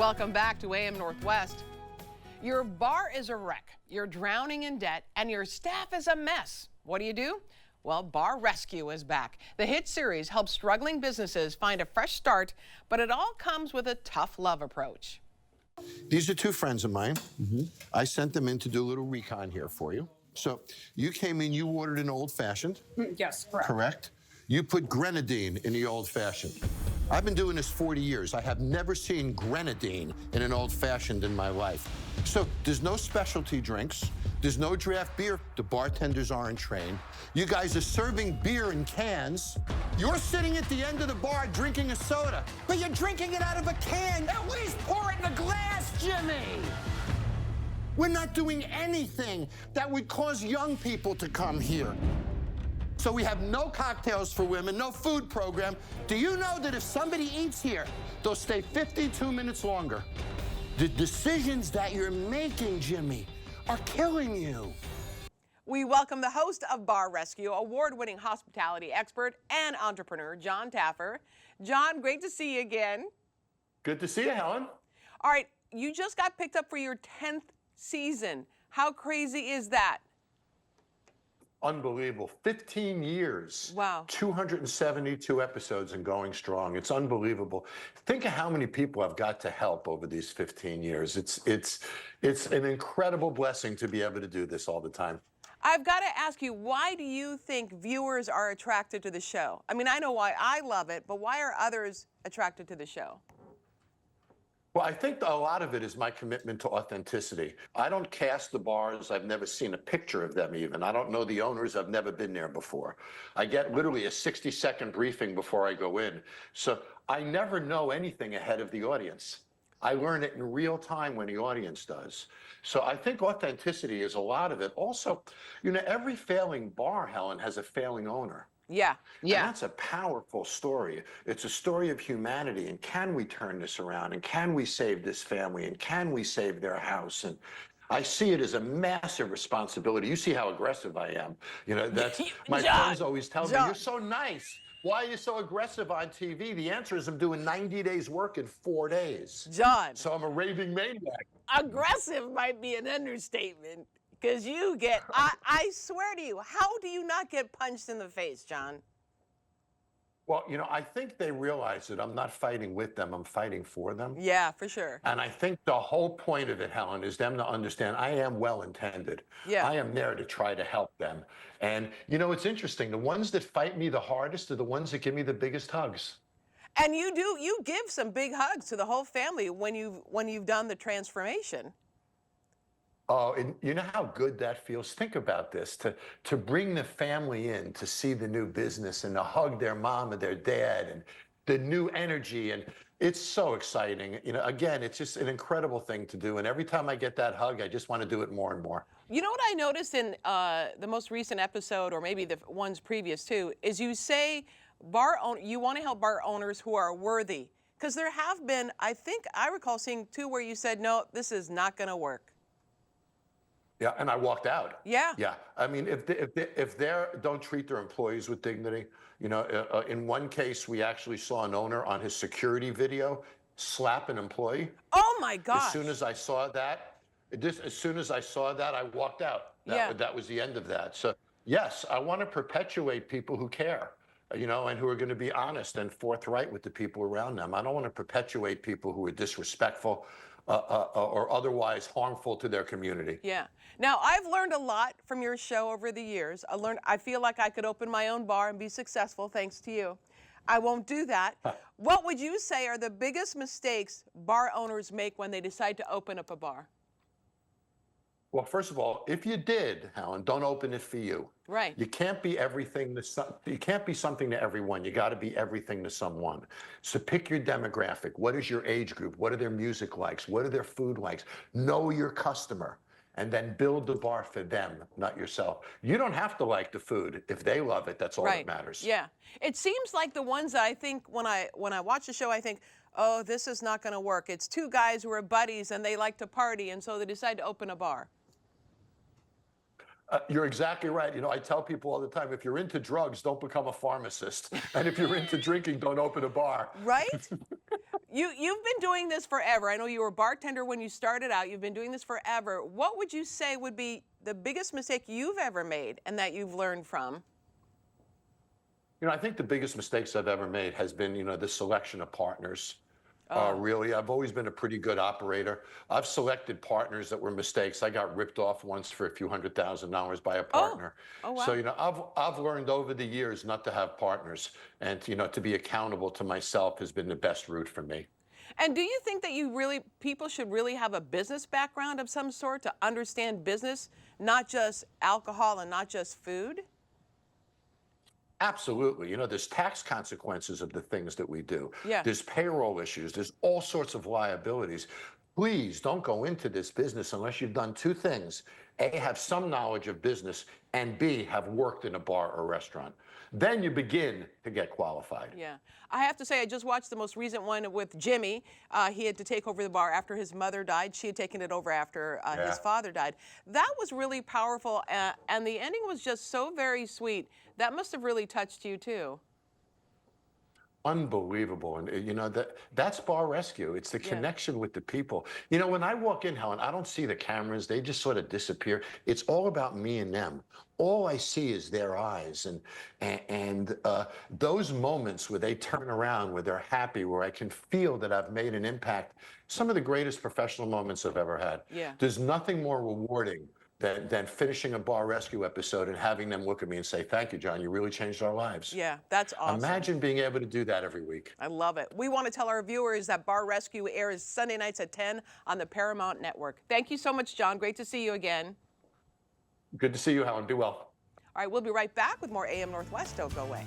Welcome back to AM Northwest. Your bar is a wreck, you're drowning in debt, and your staff is a mess. What do? Well, Bar Rescue is back. The hit series helps struggling businesses find a fresh start, but it all comes with a tough love approach. These are two friends of mine. I sent them in to do a little recon here for you. So you came in, you ordered an old-fashioned. Yes, correct. Correct? You put grenadine in the old-fashioned. I've been doing this 40 years. I have never seen grenadine in an old-fashioned in my life. So there's no specialty drinks. There's no draft beer. The bartenders aren't trained. You guys are serving beer in cans. You're sitting at the end of the bar drinking a soda, but you're drinking it out of a can. At least pour it in a glass, Jimmy. We're not doing anything that would cause young people to come here. So we have no cocktails for women, no food program. Do you know that if somebody eats here, they'll stay 52 minutes longer? The decisions that you're making, Jimmy, are killing you. We welcome the host of Bar Rescue, award-winning hospitality expert and entrepreneur, Jon Taffer. Jon, great to see you again. Good to see you, Helen. All right, you just got picked up for your 10th season. How crazy is that? Unbelievable. 15 years. Wow. 272 episodes and going strong. It's unbelievable. Think of how many people I've got to help over these 15 years. It's an incredible blessing to be able to do this all the time. I've got to ask you, why do you think viewers are attracted to the show? I mean, I know why I love it, but why are others attracted to the show? Well, I think a lot of it is my commitment to authenticity. I don't cast the bars. I've never seen a picture of them even. I don't know the owners. I've never been there before. I get literally a 60-second briefing before I go in. So I never know anything ahead of the audience. I learn it in real time when the audience does. So I think authenticity is a lot of it. Also, you know, every failing bar, Helen, has a failing owner. Yeah. And that's a powerful story. It's a story of humanity. And can we turn this around? And can we save this family? And can we save their house? And I see it as a massive responsibility. You see how aggressive I am. You know, that's my friends always tell me, you're so nice. Why are you so aggressive on TV? The answer is I'm doing 90 days work in 4 days. Jon. So I'm a raving maniac. Aggressive might be an understatement. Because you get, I swear to you, how do you not get punched in the face, Jon? Well, you know, I think they realize that I'm not fighting with them, I'm fighting for them. Yeah, for sure. And I think the whole point of it, Helen, is them to understand I am well-intended. Yeah. I am there to try to help them. And, you know, it's interesting. The ones that fight me the hardest are the ones that give me the biggest hugs. And you give some big hugs to the whole family when you've done the transformation. Oh, and you know how good that feels? Think about this, to bring the family in, to see the new business and to hug their mom and their dad and the new energy. And it's so exciting. You know, again, it's just an incredible thing to do. And every time I get that hug, I just want to do it more and more. You know what I noticed in the most recent episode, or maybe the ones previous too, is you say you want to help bar owners who are worthy. Because there have been, I think I recall seeing two where you said, no, this is not going to work. Yeah, and I walked out. Yeah. Yeah. I mean, if they don't treat their employees with dignity, you know, in one case, we actually saw an owner on his security video slap an employee. Oh my gosh. As soon as I saw that, I walked out. That was the end of that. So yes, I want to perpetuate people who care, you know, and who are going to be honest and forthright with the people around them. I don't want to perpetuate people who are disrespectful or otherwise harmful to their community. Yeah. Now, I've learned a lot from your show over the years. I feel like I could open my own bar and be successful thanks to you. I won't do that. What would you say are the biggest mistakes bar owners make when they decide to open up a bar? Well, first of all, if you did, Helen, don't open it for you. Right. You can't be everything you can't be something to everyone. You got to be everything to someone. So pick your demographic. What is your age group? What are their music likes? What are their food likes? Know your customer, and then build the bar for them, not yourself. You don't have to like the food. If they love it, that's all that matters. Yeah. It seems like the ones that I think when I watch the show, I think, oh, this is not going to work. It's two guys who are buddies and they like to party, and so they decide to open a bar. You're exactly right. You know, I tell people all the time, if you're into drugs, don't become a pharmacist. And if you're into drinking, don't open a bar. Right? You've been doing this forever. I know you were a bartender when you started out. You've been doing this forever. What would you say would be the biggest mistake you've ever made and that you've learned from? I think the biggest mistakes I've ever made has been, the selection of partners. Really, I've always been a pretty good operator. I've selected partners that were mistakes. I got ripped off once for a few $100,000 by a partner. Oh, wow. So, I've learned over the years not to have partners, and to be accountable to myself has been the best route for me. And do you think that people should really have a business background of some sort to understand business, not just alcohol and not just food? Absolutely. There's tax consequences of the things that we do. Yeah. There's payroll issues. There's all sorts of liabilities. Please don't go into this business unless you've done two things. A, have some knowledge of business, and B, have worked in a bar or restaurant. Then you begin to get qualified. Yeah. I have to say, I just watched the most recent one with Jimmy. He had to take over the bar after his mother died. She had taken it over after his father died. That was really powerful, and the ending was just so very sweet. That must have really touched you, too. Unbelievable. And that's bar rescue. It's the connection with the people. When I walk in, Helen, I don't see the cameras. They just sort of disappear. It's all about me and them. All I see is their eyes, and those moments where they turn around, where they're happy, where I can feel that I've made an impact. Some of the greatest professional moments I've ever had. Yeah. There's nothing more rewarding than finishing a bar rescue episode and having them look at me and say, "Thank you, Jon. You really changed our lives." Yeah, that's awesome. Imagine being able to do that every week. I love it. We want to tell our viewers that Bar Rescue airs Sunday nights at 10 on the Paramount Network. Thank you so much, Jon. Great to see you again. Good to see you, Helen. Be well. All right, we'll be right back with more AM Northwest. Don't go away.